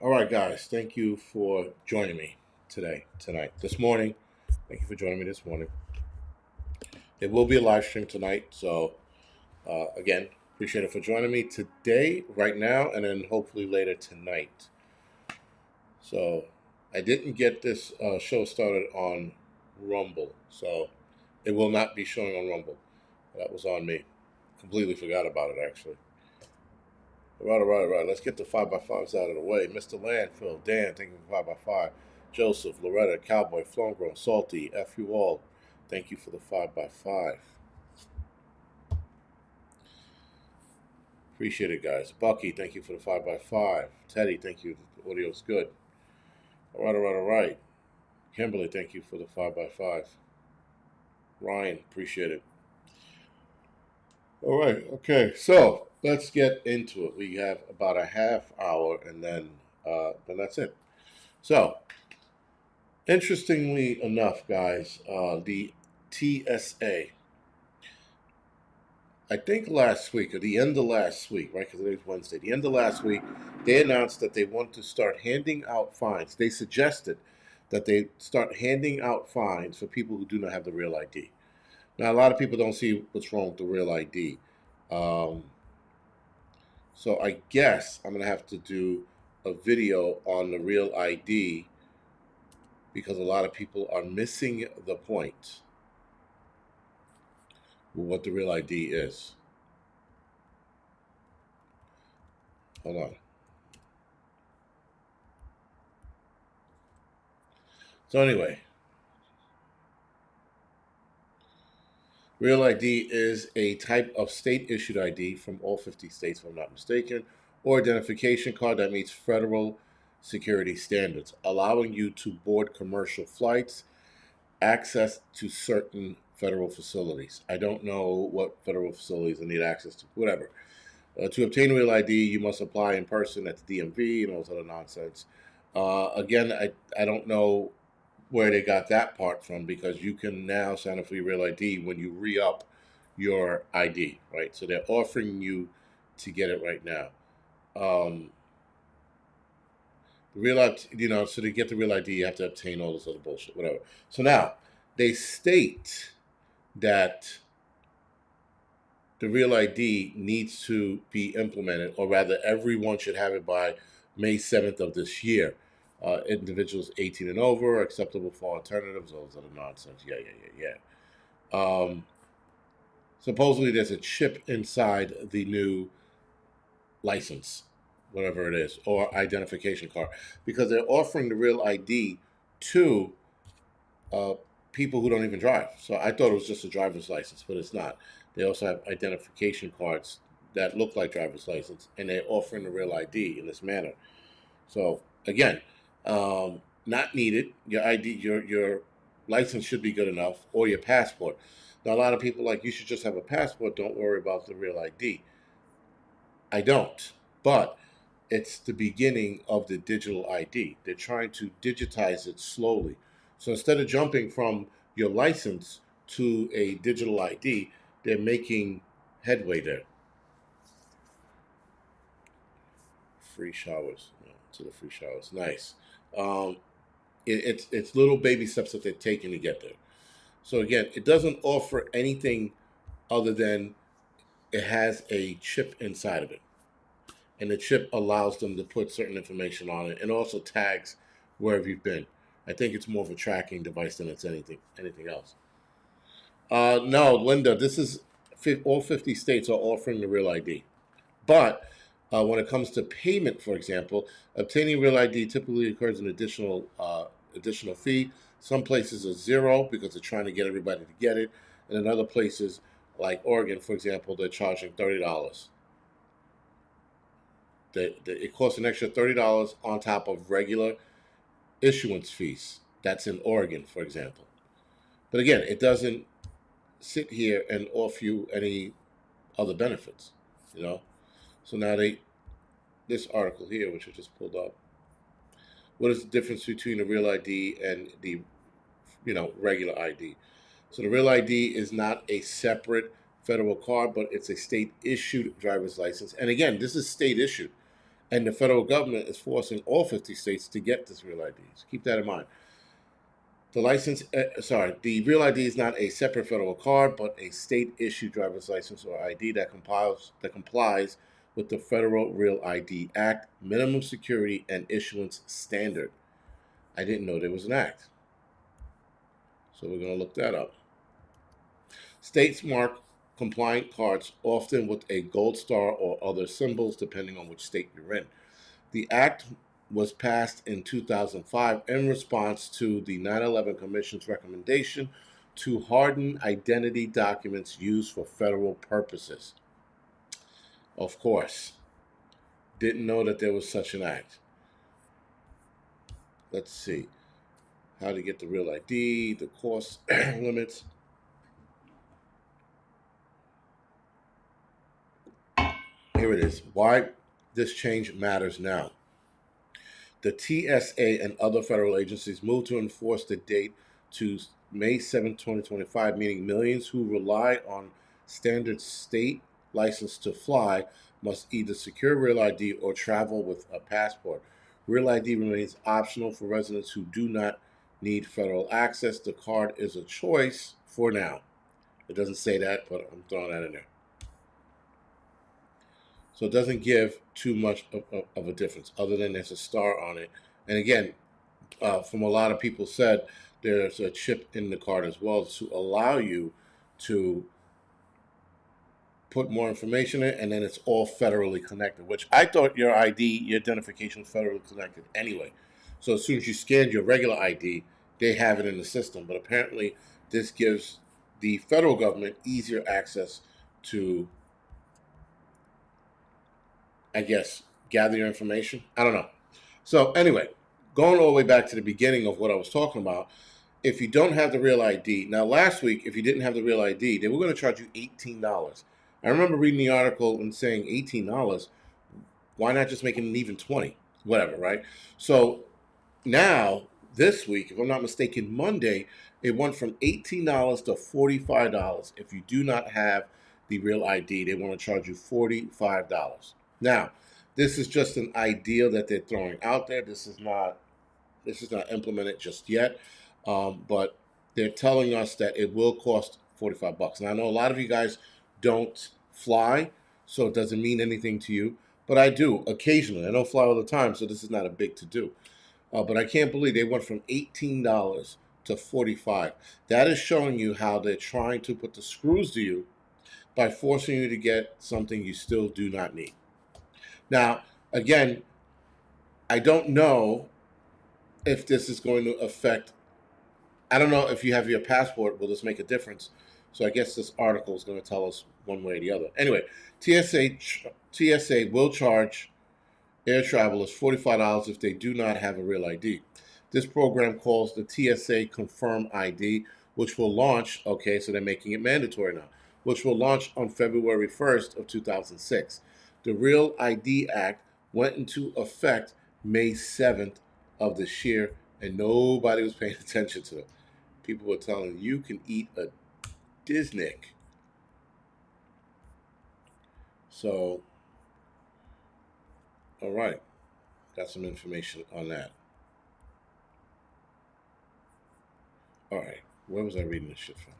All right, guys. Thank you for joining me tonight, this morning. Thank you for joining me this morning. It will be a live stream tonight, so again, appreciate it for joining me today, right now, and then hopefully later tonight. So I didn't get this show started on Rumble, so it will not be showing on Rumble. That was on me. Completely forgot about it actually. All right. Let's get the 5x5s out of the way. Mr. Landfill, Dan, thank you for 5x5. Joseph, Loretta, Cowboy, Flown Salty, F you all. Thank you for the 5x5. Appreciate it, guys. Bucky, thank you for the 5x5. Teddy, thank you. The audio's good. All right. Kimberly, thank you for the 5x5. Ryan, appreciate it. All right, okay. So let's get into it. We have about a half hour, and then that's it. So interestingly enough, guys, the TSA, I think last week, or the end of last week, right? Because today's Wednesday. The end of last week, they announced that they want to start handing out fines. They suggested that they start handing out fines for people who do not have the real ID. Now, a lot of people don't see what's wrong with the real ID. Um, so I guess I'm going to have to do a video on the real ID because a lot of people are missing the point with what the real ID is. Hold on. So anyway, real ID is a type of state-issued ID from all 50 states, if I'm not mistaken, or identification card that meets federal security standards, allowing you to board commercial flights, access to certain federal facilities. I don't know what federal facilities I need access to, whatever. To obtain real ID, you must apply in person at the DMV and all this other nonsense. Again, I don't know where they got that part from because you can now sign up for your real ID when you re up your ID, right? So they're offering you to get it right now. The real ID, so to get the real ID, you have to obtain all this other bullshit, whatever. So now they state that the real ID needs to be implemented, or rather, everyone should have it by May 7th of this year. Individuals 18 and over, acceptable for alternatives, all this other nonsense. Yeah. Supposedly, there's a chip inside the new license, whatever it is, or identification card, because they're offering the real ID to uh, people who don't even drive. So I thought it was just a driver's license, but it's not. They also have identification cards that look like driver's license, and they're offering the real ID in this manner. So again, not needed. Your ID, your license should be good enough, or your passport. Now a lot of people like you should just have a passport. Don't worry about the real ID. I don't, but it's the beginning of the digital ID. They're trying to digitize it slowly. So instead of jumping from your license to a digital ID, they're making headway there. Free showers. Yeah, to the free showers. Nice. Um, it's little baby steps that they're taking to get there. So again, it doesn't offer anything other than it has a chip inside of it, and the chip allows them to put certain information on it, and also tags wherever you've been. I think it's more of a tracking device than it's anything else. No, Linda, this is all 50 states are offering the real ID, but when it comes to payment, for example, obtaining real ID typically occurs an additional fee. Some places are zero because they're trying to get everybody to get it, and in other places, like Oregon, for example, they're charging $30. It costs an extra $30 on top of regular issuance fees. That's in Oregon, for example. But again, it doesn't sit here and offer you any other benefits, you know. So now this article here, which I just pulled up, what is the difference between the real ID and the regular ID? So the real ID is not a separate federal card, but it's a state issued driver's license. And again, this is state issued. And the federal government is forcing all 50 states to get this real ID. So keep that in mind. The real ID is not a separate federal card, but a state-issued driver's license or ID that complies with the Federal Real ID Act, minimum security and issuance standard. I didn't know there was an act, so we're going to look that up. States mark compliant cards often with a gold star or other symbols, depending on which state you're in. The act was passed in 2005 in response to the 9/11 Commission's recommendation to harden identity documents used for federal purposes. Of course, didn't know that there was such an act. Let's see. How to get the real ID, the cost limits. Here it is. Why this change matters now. The TSA and other federal agencies moved to enforce the date to May 7, 2025, meaning millions who rely on standard state license to fly must either secure Real ID or travel with a passport. Real ID remains optional for residents who do not need federal access. The card is a choice for now. It doesn't say that, but I'm throwing that in there. So it doesn't give too much of a difference, other than there's a star on it. And again, from a lot of people said, there's a chip in the card as well to allow you to put more information in, and then it's all federally connected, which I thought your ID, your identification was federally connected anyway. So as soon as you scanned your regular ID, they have it in the system. But apparently this gives the federal government easier access to, I guess, gather your information. I don't know. So anyway, going all the way back to the beginning of what I was talking about, if you don't have the real ID, now last week, if you didn't have the real ID, they were going to charge you $18. I remember reading the article and saying $18. Why not just make it an even 20? Whatever, right? So now, this week, if I'm not mistaken, Monday, it went from $18 to $45. If you do not have the real ID, they want to charge you $45. Now, this is just an idea that they're throwing out there. This is not implemented just yet, but they're telling us that it will cost $45. And I know a lot of you guys don't fly, so it doesn't mean anything to you, but I do occasionally. I don't fly all the time, so this is not a big to-do. But I can't believe they went from $18 to $45. That is showing you how they're trying to put the screws to you by forcing you to get something you still do not need. Now, again, I don't know if this is going to affect, I don't know if you have your passport, will this make a difference? So I guess this article is going to tell us one way or the other. Anyway, TSA will charge air travelers $45 if they do not have a real ID. This program calls the TSA Confirm ID, which will launch, okay, so they're making it mandatory now, which will launch on February 1st of 2006. The Real ID Act went into effect May 7th of this year, and nobody was paying attention to it. People were telling you can eat a Disney. So, all right, got some information on that. All right, where was I reading this shit from?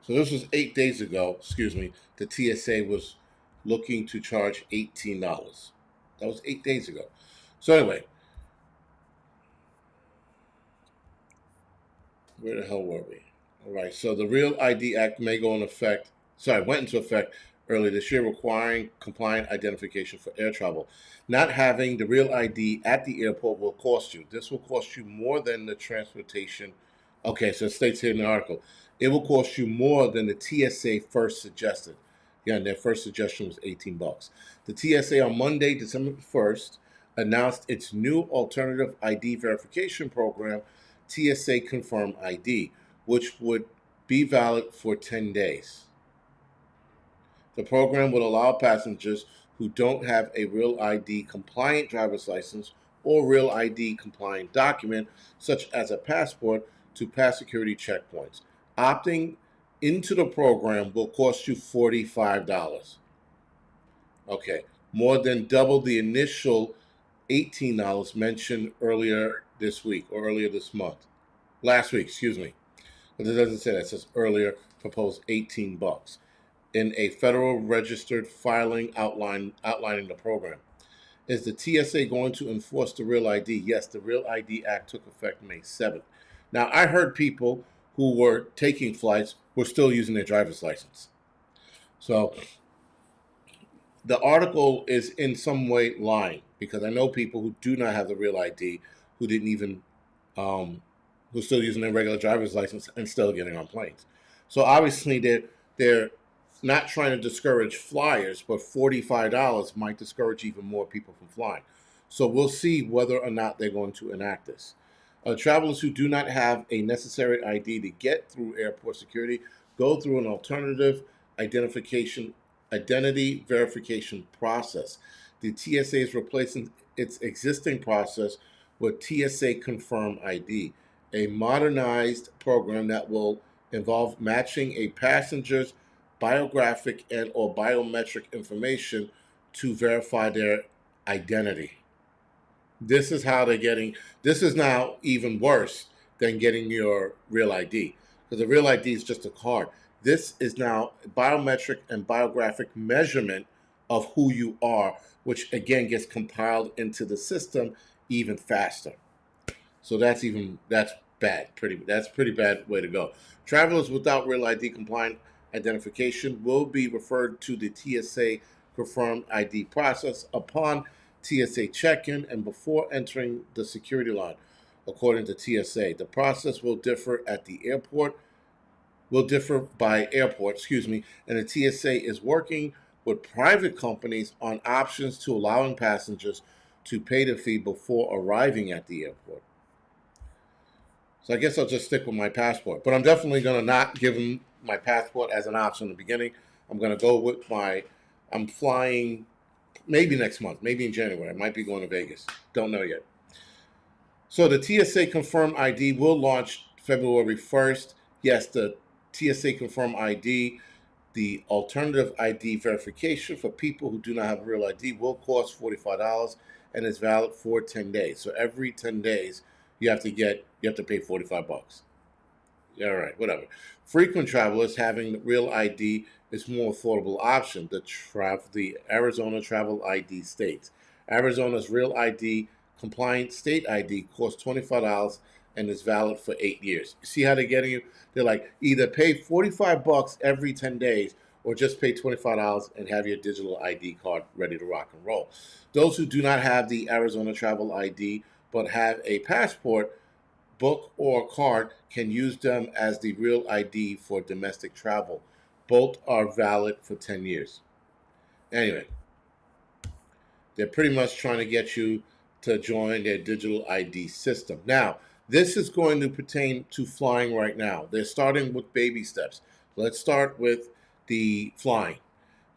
So this was 8 days ago, excuse me, the TSA was looking to charge $18. That was 8 days ago. So anyway, where the hell were we? All right, so the Real ID Act went into effect earlier this year, requiring compliant identification for air travel. Not having the Real ID at the airport will cost you. This will cost you more than the transportation. Okay, so it states here in the article, it will cost you more than the TSA first suggested. Yeah, and their first suggestion was $18. The TSA on Monday, December 1st, announced its new alternative ID verification program, TSA Confirm ID, which would be valid for 10 days. The program would allow passengers who don't have a Real ID compliant driver's license or Real ID compliant document, such as a passport, to pass security checkpoints. Opting into the program will cost you $45. Okay, more than double the initial $18 mentioned earlier this week or earlier this month. Last week, excuse me. But it doesn't say that. It says earlier proposed $18 in a federal registered filing outlining the program. Is the TSA going to enforce the Real ID? Yes, the Real ID Act took effect May 7th. Now, I heard people who were taking flights were still using their driver's license. So the article is in some way lying because I know people who do not have the Real ID who didn't even, who's still using their regular driver's license and still getting on planes. So obviously they're not trying to discourage flyers, but $45 might discourage even more people from flying. So we'll see whether or not they're going to enact this. Travelers who do not have a necessary ID to get through airport security go through an alternative identity verification process. The TSA is replacing its existing process with TSA Confirm ID, a modernized program that will involve matching a passenger's biographic and or biometric information to verify their identity. This is how they're getting, this is now even worse than getting your Real ID, because the Real ID is just a card. This is now biometric and biographic measurement of who you are, which again gets compiled into the system even faster. So that's bad. That's pretty bad way to go. Travelers without Real ID compliant identification will be referred to the TSA Confirmed ID process upon TSA check-in and before entering the security line, according to TSA. The process will differ by airport, and the TSA is working with private companies on options to allowing passengers to pay the fee before arriving at the airport. So I guess I'll just stick with my passport. But I'm definitely going to not give them my passport as an option in the beginning. I'm going to go with I'm flying maybe next month, maybe in January. I might be going to Vegas. Don't know yet. So the TSA Confirm ID will launch February 1st. Yes, the TSA Confirm ID, the alternative ID verification for people who do not have a Real ID, will cost $45 and is valid for 10 days. So every 10 days, you have to pay $45. All right, whatever. Frequent travelers having Real ID is more affordable option. The Arizona Travel ID states Arizona's Real ID compliant state ID costs $25 and is valid for 8 years. You see how they're getting you? They're like, either pay $45 every 10 days or just pay $25 and have your digital ID card ready to rock and roll. Those who do not have the Arizona Travel ID but have a passport, book, or card can use them as the Real ID for domestic travel. Both are valid for 10 years. Anyway, they're pretty much trying to get you to join their digital ID system. Now, this is going to pertain to flying right now. They're starting with baby steps. Let's start with the flying.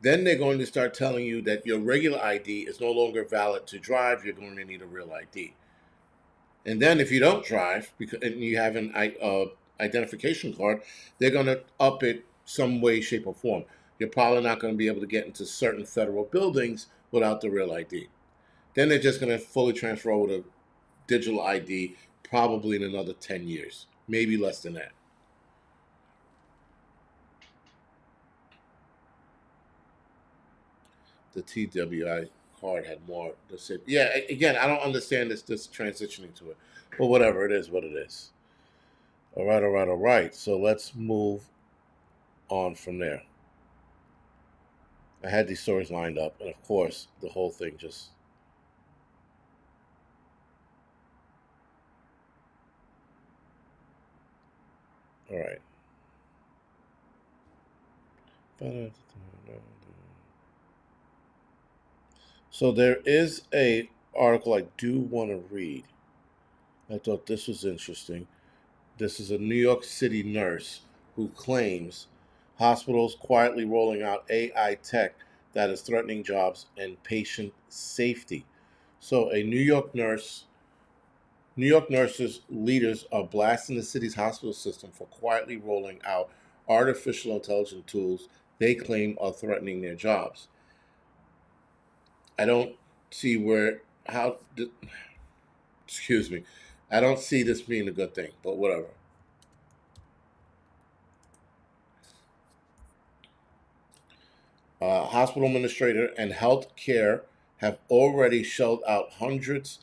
Then they're going to start telling you that your regular ID is no longer valid to drive. You're going to need a Real ID. And then if you don't drive and you have an identification card, they're going to up it some way, shape, or form. You're probably not going to be able to get into certain federal buildings without the Real ID. Then they're just going to fully transfer over to digital ID probably in another 10 years, maybe less than that. The TWI card had more to say. Yeah, again, I don't understand this transitioning to it, but whatever, it is what it is. All right. So let's move on from there. I had these stories lined up, and of course, the whole thing just. All right. So there is a article I do want to read. I thought this was interesting. This is a New York City nurse who claims hospitals quietly rolling out AI tech that is threatening jobs and patient safety. So a New York nurse New York nurses leaders are blasting the city's hospital system for quietly rolling out artificial intelligence tools they claim are threatening their jobs. I don't see where how excuse me. I don't see this being a good thing, but whatever. Hospital administrator and health care have already shelled out hundreds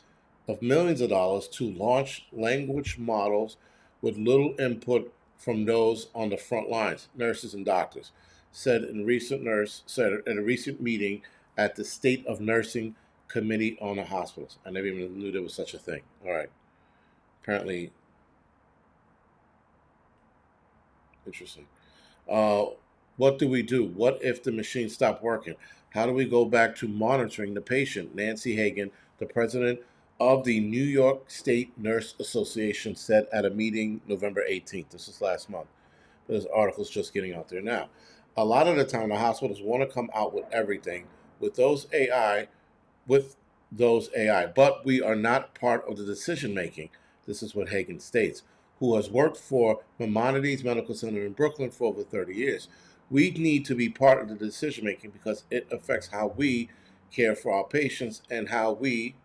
of millions of dollars to launch language models with little input from those on the front lines, nurses and doctors, said at a recent meeting at the State of Nursing Committee on the Hospitals. I never even knew there was such a thing. All right. Apparently, interesting. Uh, what do we do? What if the machine stopped working? How do we go back to monitoring the patient? Nancy Hagen, the president of the New York State Nurse Association, said at a meeting November 18th. This is last month. This article's just getting out there now. A lot of the time, the hospitals want to come out with everything with those AI, with those AI, but we are not part of the decision making. This is what Hagen states, who has worked for Maimonides Medical Center in Brooklyn for over 30 years. We need to be part of the decision making because it affects how we care for our patients and how we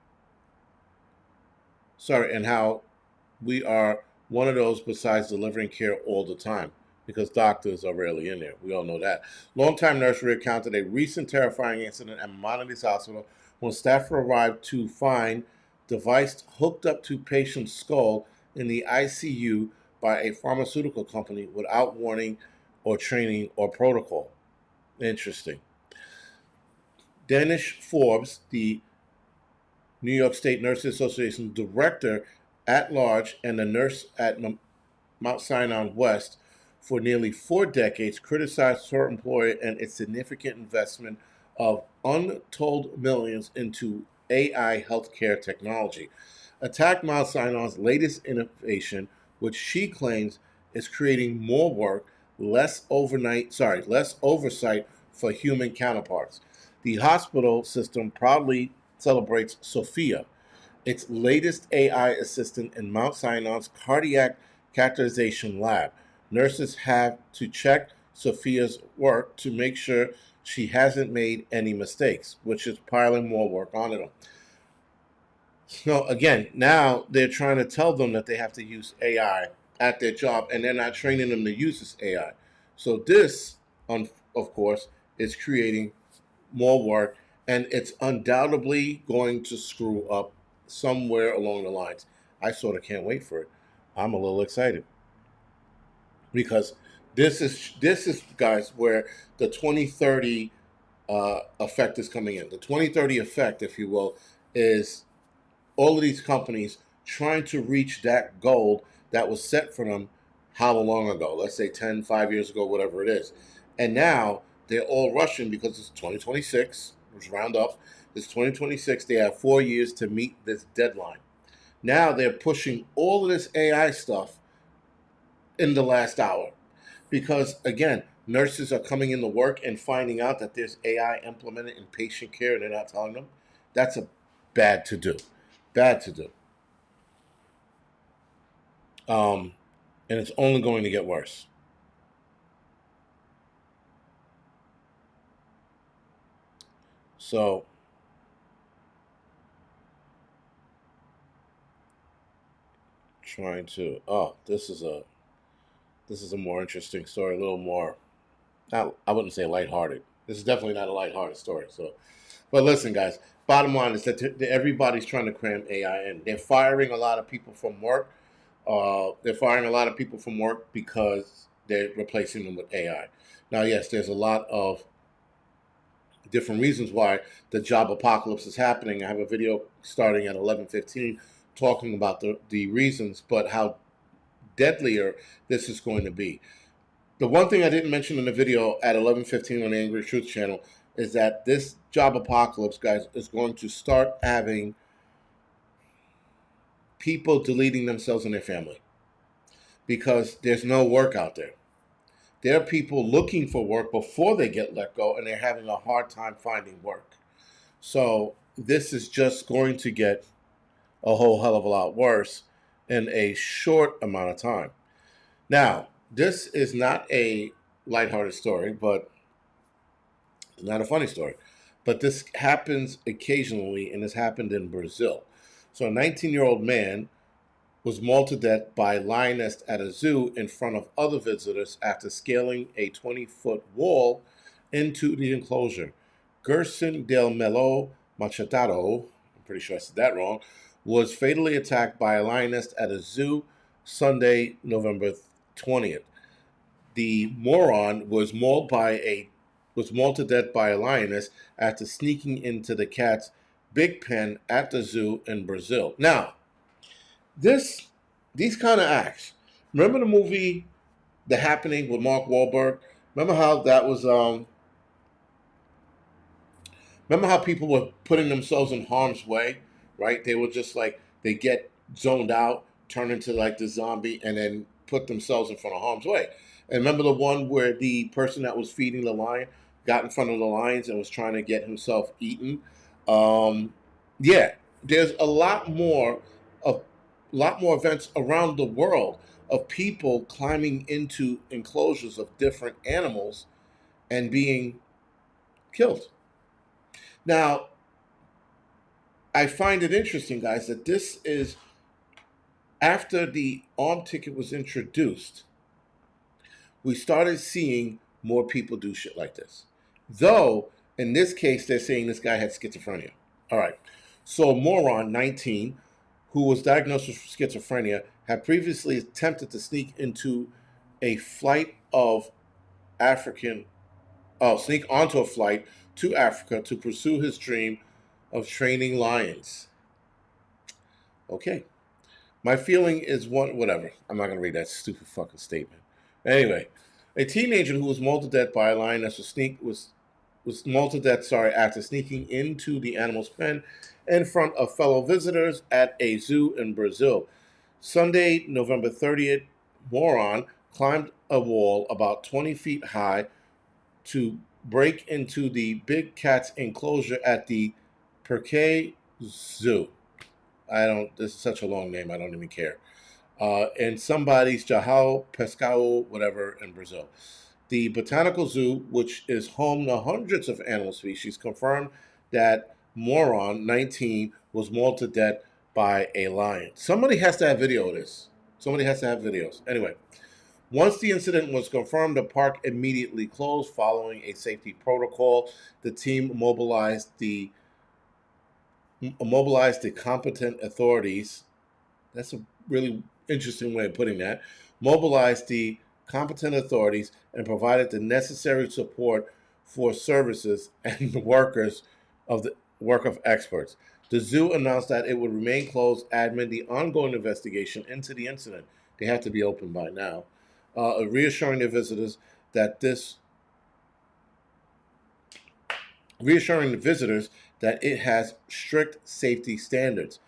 are one of those besides delivering care all the time because doctors are rarely in there. We all know that. Longtime nurse recounted a recent terrifying incident at Maimonides Hospital when staff arrived to find device hooked up to patient's skull in the ICU by a pharmaceutical company without warning or training or protocol. Interesting. Danish Forbes, the New York State Nurses Association director at large and a nurse at Mount Sinai West for nearly 4 decades, criticized her employer and its significant investment of untold millions into AI healthcare technology. Attacked Mount Sinai's latest innovation, which she claims is creating more work, less oversight for human counterparts. The hospital system proudly celebrates Sophia, its latest AI assistant in Mount Sinai's cardiac catheterization lab. Nurses have to check Sophia's work to make sure she hasn't made any mistakes, which is piling more work onto them. So again, now they're trying to tell them that they have to use AI at their job, and they're not training them to use this AI. So this, of course, is creating more work, and it's undoubtedly going to screw up somewhere along the lines. I sort of can't wait for it. I'm a little excited because this is guys where the 2030 effect is coming in. The 2030 effect, if you will, is all of these companies trying to reach that goal that was set for them how long ago? Let's say 10, 5 years ago, whatever it is. And now they're all rushing because it's 2026, let's round up. It's 2026. They have 4 years to meet this deadline. Now they're pushing all of this AI stuff in the last hour because, again, nurses are coming into work and finding out that there's AI implemented in patient care and they're not telling them. That's a bad to do. Bad to do. And it's only going to get worse. So, trying to. Oh, this is a more interesting story. A little more. Not, I wouldn't say lighthearted. This is definitely not a lighthearted story. So, but listen, guys. Bottom line is that everybody's trying to cram AI in. They're firing a lot of people from work. They're firing a lot of people from work because they're replacing them with AI. Now, yes, there's a lot of different reasons why the job apocalypse is happening. I have a video starting at 11:15 talking about the reasons, but how deadlier this is going to be. The one thing I didn't mention in the video at 11:15 on the Angry Truth channel is that this job apocalypse, guys, is going to start having people deleting themselves and their family because there's no work out there. There are people looking for work before they get let go, and they're having a hard time finding work. So this is just going to get a whole hell of a lot worse in a short amount of time. Now, this is not a lighthearted story, but it's not a funny story. But this happens occasionally, and this happened in Brazil. So, a 19-year-old man was mauled to death by lioness at a zoo in front of other visitors after scaling a 20-foot wall into the enclosure. Gerson del Melo Machado, I'm pretty sure I said that wrong, was fatally attacked by a lioness at a zoo Sunday, November 20th. The moron was mauled to death by a lioness after sneaking into the cat's big pen at the zoo in Brazil. Now, this these kind of acts. Remember the movie The Happening with Mark Wahlberg? Remember how that was remember how people were putting themselves in harm's way, right? They were just like they get zoned out, turn into like the zombie, and then put themselves in front of harm's way. And remember the one where the person that was feeding the lion got in front of the lions and was trying to get himself eaten. Yeah, there's of a lot more events around the world of people climbing into enclosures of different animals and being killed. Now, I find it interesting, guys, that this is after the arm ticket was introduced, we started seeing more people do shit like this. Though, in this case, they're saying this guy had schizophrenia. All right. So, a moron, 19, who was diagnosed with schizophrenia, had previously attempted to sneak into a flight of African, sneak onto a flight to Africa to pursue his dream of training lions. Okay. My feeling is whatever. I'm not going to read that stupid fucking statement. Anyway, a teenager who was mauled to death by a lioness was mauled to death, after sneaking into the animal's pen in front of fellow visitors at a zoo in Brazil. Sunday, November 30th, moron climbed a wall about 20 feet high to break into the big cat's enclosure at the Perque Zoo. This is such a long name, I don't even care. And somebody's Jahal Pescao, whatever, in Brazil. The Botanical Zoo, which is home to hundreds of animal species, confirmed that moron 19 was mauled to death by a lion. Somebody has to have video of this. Somebody has to have videos. Anyway, once the incident was confirmed, the park immediately closed following a safety protocol. The team mobilized the competent authorities. That's a really interesting way of putting that. Mobilized the competent authorities and provided the necessary support for services and the workers of the work of experts. The zoo announced that it would remain closed amid the ongoing investigation into the incident. They have to be open by now, reassuring their visitors that it has strict safety standards.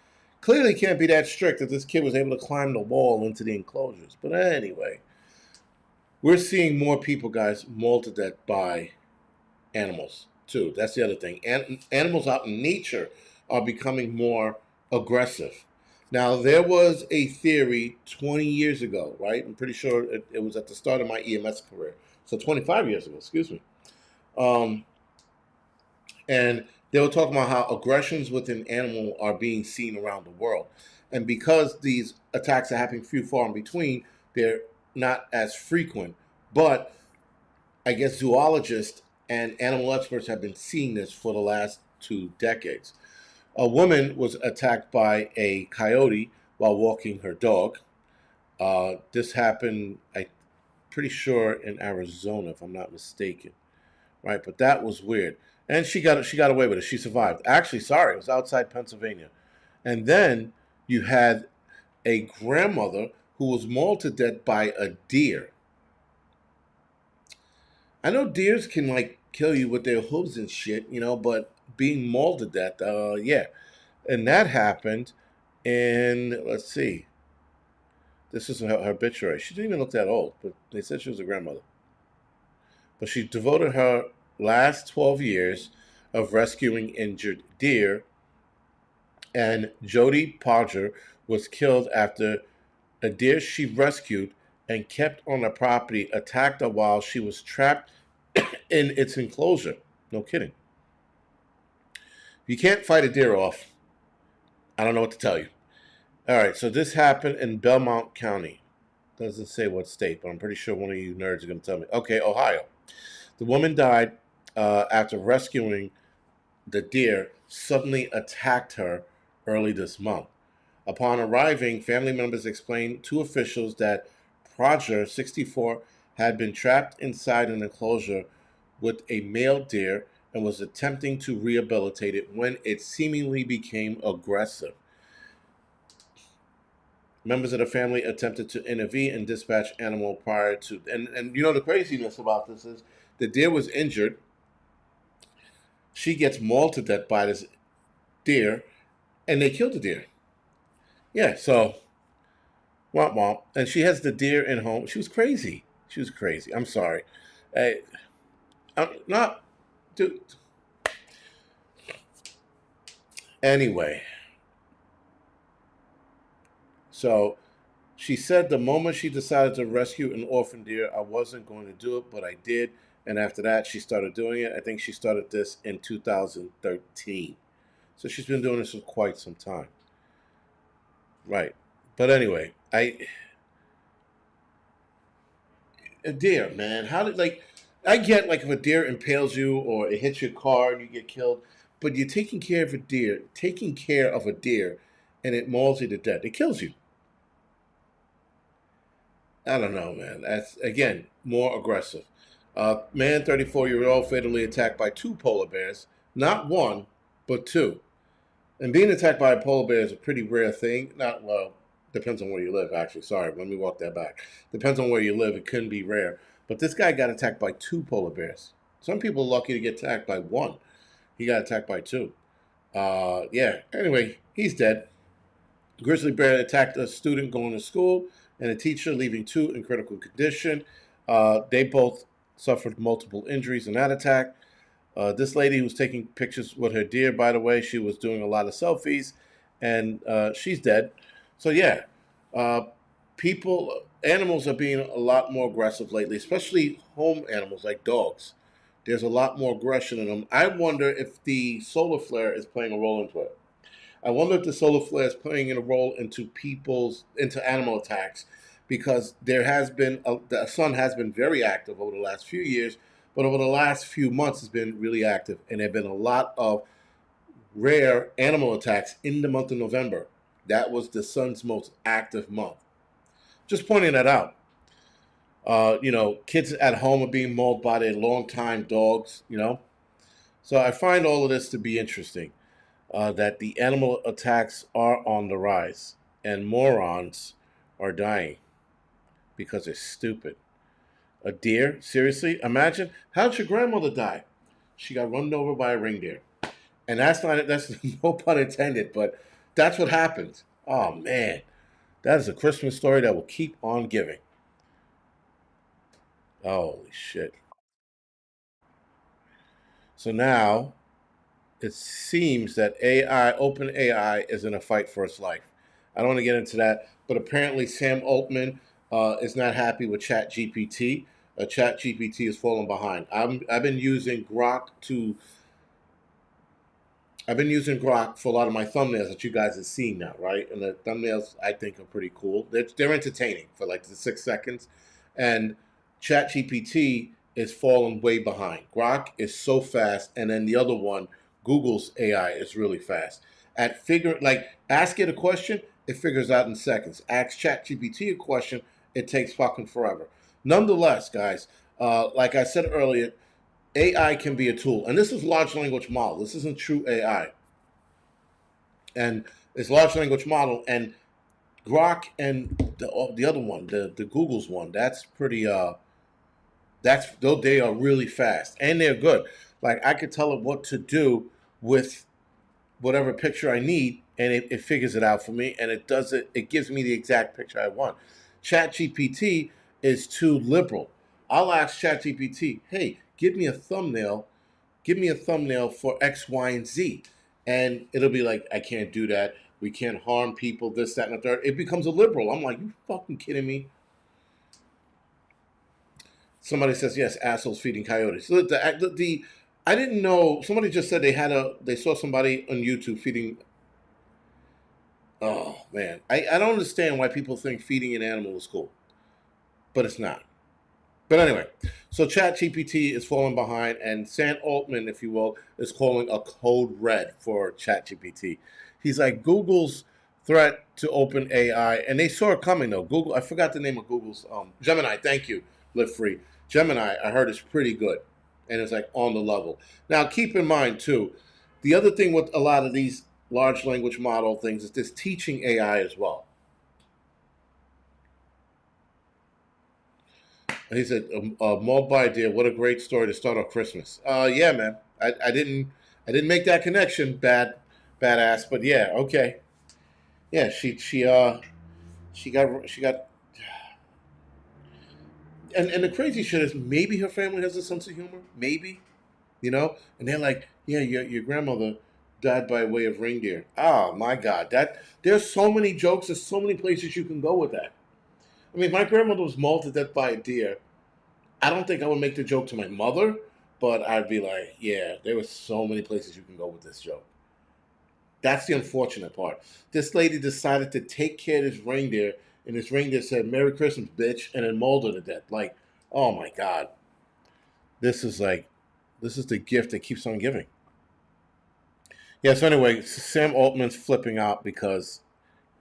Clearly can't be that strict if this kid was able to climb the wall into the enclosures. But anyway, we're seeing more people, guys, mauled to death by animals, too. That's the other thing. Animals out in nature are becoming more aggressive. Now, there was a theory 20 years ago, right? I'm pretty sure it was at the start of my EMS career. So 25 years ago, excuse me. And they were talking about how aggressions with an animal are being seen around the world. And because these attacks are happening few far in between, they're not as frequent. But I guess zoologists and animal experts have been seeing this for the last 2 decades. A woman was attacked by a coyote while walking her dog. This happened, I'm pretty sure, in Arizona, if I'm not mistaken. Right, but that was weird. And she got away with it. She survived. Actually, sorry, it was outside Pennsylvania. And then you had a grandmother who was mauled to death by a deer. I know deers can like kill you with their hooves and shit, but being mauled to death, yeah. And that happened in, let's see, this is her obituary. She didn't even look that old, but they said she was a grandmother. But she devoted her last 12 years of rescuing injured deer And Jody Podger was killed after a deer she rescued and kept on the property attacked her while she was trapped in its enclosure. No kidding. If you can't fight a deer off, I don't know what to tell you. All right, so this happened in Belmont County. Doesn't say what state, but I'm pretty sure one of you nerds are going to tell me. Okay, Ohio. The woman died after rescuing the deer suddenly attacked her early this month. Upon arriving, family members explained to officials that Prager, 64, had been trapped inside an enclosure with a male deer and was attempting to rehabilitate it when it seemingly became aggressive. Members of the family attempted to intervene and dispatch animal prior to and you know the craziness about this is the deer was injured. She gets mauled to death by this deer, and they killed the deer. Yeah, so womp womp. And she has the deer in home. She was crazy. She was crazy. I'm sorry. I'm not, dude. Anyway, so she said the moment she decided to rescue an orphan deer, I wasn't going to do it, but I did. And after that, she started doing it. I think she started this in 2013. So she's been doing this for quite some time. Right. But anyway, a deer, man. How did like I get like if a deer impales you or it hits your car and you get killed, but you're taking care of a deer, and it mauls you to death. It kills you. I don't know, man. That's again more aggressive. Man, 34-year-old fatally attacked by two polar bears, not one, but two. And being attacked by a polar bear is a pretty rare thing. Not well, depends on where you live. Actually, sorry, let me walk that back. Depends on where you live. It couldn't be rare, but this guy got attacked by two polar bears. Some people are lucky to get attacked by one. He got attacked by two. Yeah. Anyway, he's dead. Grizzly bear attacked a student going to school and a teacher, leaving two in critical condition. They both suffered multiple injuries in that attack. This lady was taking pictures with her deer, by the way, she was doing a lot of selfies, and she's dead. So yeah, uh, animals are being a lot more aggressive lately, especially home animals like dogs. There's a lot more aggression in them. I wonder if the solar flare is playing a role into it. I wonder if the solar flare is playing a role into animal attacks, because the sun has been very active over the last few years, but over the last few months has been really active, and there have been a lot of rare animal attacks in the month of November. That was the sun's most active month. Just pointing that out. Kids at home are being mauled by their longtime dogs. So I find all of this to be interesting. That the animal attacks are on the rise, and morons are dying because they're stupid. A deer? Seriously? Imagine, how'd your grandmother die? She got run over by a reindeer. And that's no pun intended, but that's what happened. Oh man, that is a Christmas story that will keep on giving. Holy shit. So now it seems that Open AI, is in a fight for its life. I don't want to get into that, but apparently Sam Altman is not happy with ChatGPT. ChatGPT is falling behind. I've been using Grok to. I've been using Grok for a lot of my thumbnails that you guys have seen now, right? And the thumbnails I think are pretty cool. They're entertaining for like the 6 seconds, and ChatGPT is falling way behind. Grok is so fast, and then the other one, Google's AI, is really fast. Ask it a question, it figures out in seconds. Ask ChatGPT a question, it takes fucking forever. Nonetheless, guys, like I said earlier, AI can be a tool, and this is large language model. This isn't true AI, and it's large language model. And Grok and the other one, the Google's one, that's pretty. Though they are really fast and they're good. Like I could tell it what to do with whatever picture I need, and it figures it out for me, and it does it. It gives me the exact picture I want. ChatGPT is too liberal. I'll ask ChatGPT, "Hey, give me a thumbnail for X, Y, and Z," And it'll be like, I can't do that. We can't harm people, this, that, and the third. It becomes a liberal. I'm like, you fucking kidding me? Somebody says, yes, assholes feeding coyotes. I didn't know. Somebody just said they saw somebody on YouTube feeding. Oh, man. I don't understand why people think feeding an animal is cool, but it's not. But anyway, so ChatGPT is falling behind, and Sam Altman, if you will, is calling a code red for ChatGPT. He's like, Google's threat to open AI, and they saw it coming though. Google, I forgot the name of Google's Gemini. Thank you, Live Free. Gemini, I heard is pretty good, and it's like on the level. Now, keep in mind too, the other thing with a lot of these large language model things is this teaching AI as well. He said, "Mold idea. What a great story to start off Christmas." Yeah, man. I didn't make that connection. Badass. But yeah, okay. Yeah, she got. And the crazy shit is maybe her family has a sense of humor. Maybe, And they're like, yeah, your grandmother died by way of reindeer. Oh my God, there's so many jokes. There's so many places you can go with that. I mean, my grandmother was mauled to death by a deer. I don't think I would make the joke to my mother, but I'd be like, yeah, there were so many places you can go with this joke. That's the unfortunate part. This lady decided to take care of this reindeer, and this reindeer said, Merry Christmas, bitch, and then mauled her to death. Like, oh my God. This is the gift that keeps on giving. Yeah, so anyway, Sam Altman's flipping out because,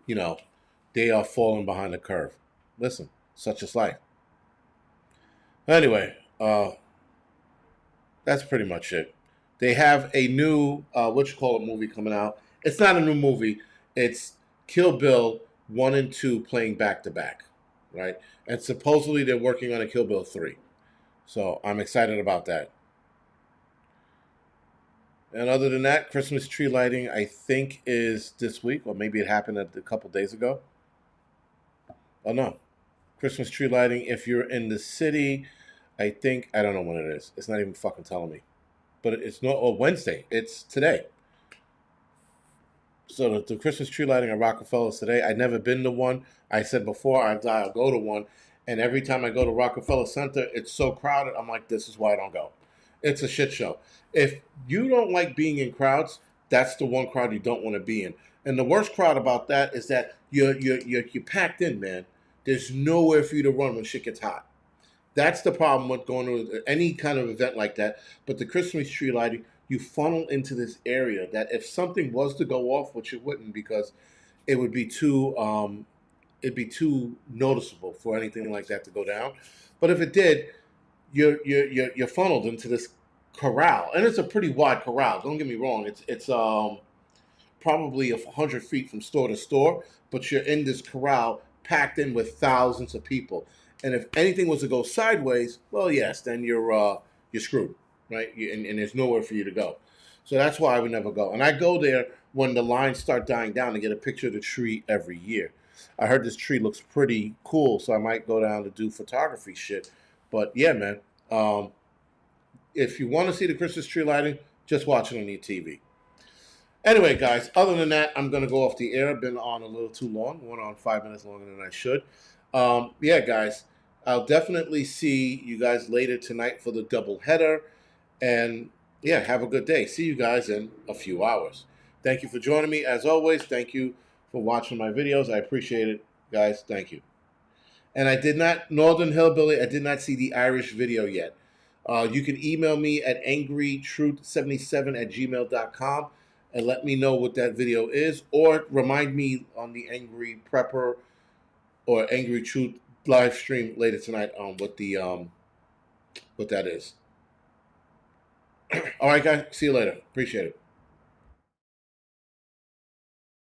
you know, they are falling behind the curve. Listen, such is life. Anyway, that's pretty much it. They have a new movie coming out. It's not a new movie. It's Kill Bill 1 and 2 playing back to back, right? And supposedly they're working on a Kill Bill 3. So I'm excited about that. And other than that, Christmas tree lighting I think is this week, or maybe it happened a couple days ago. Oh no, Christmas tree lighting. If you're in the city, I don't know when it is. It's not even fucking telling me. But it's not. Oh, Wednesday. It's today. So the Christmas tree lighting at Rockefeller is today. I've never been to one. I said before I'll go to one, and every time I go to Rockefeller Center, it's so crowded. I'm like, this is why I don't go. It's a shit show. If you don't like being in crowds, that's the one crowd you don't want to be in. And the worst crowd about that is that you're packed in, man. There's nowhere for you to run when shit gets hot. That's the problem with going to any kind of event like that. But the Christmas tree lighting, you funnel into this area that if something was to go off, which it wouldn't, because it would be too noticeable for anything like that to go down. But if it did, you're funneled into this corral, and it's a pretty wide corral. Don't get me wrong; it's probably 100 feet from store to store, but you're in this corral packed in with thousands of people. And if anything was to go sideways, well, yes, then you're screwed, right? And there's nowhere for you to go. So that's why I would never go. And I go there when the lines start dying down to get a picture of the tree every year. I heard this tree looks pretty cool, so I might go down to do photography shit. But yeah, man, um, if you want to see the Christmas tree lighting, just watch it on your TV. Anyway, guys, other than that, I'm going to go off the air. I've been on a little too long. Went on 5 minutes longer than I should. Yeah, guys, I'll definitely see you guys later tonight for the double header. And yeah, have a good day. See you guys in a few hours. Thank you for joining me. As always, thank you for watching my videos. I appreciate it, guys. Thank you. And I did not, Northern Hillbilly, I did not see the Irish video yet. You can email me at angrytruth77@gmail.com and let me know what that video is, or remind me on the Angry Prepper or Angry Truth live stream later tonight on what that is. All right, guys. See you later. Appreciate it.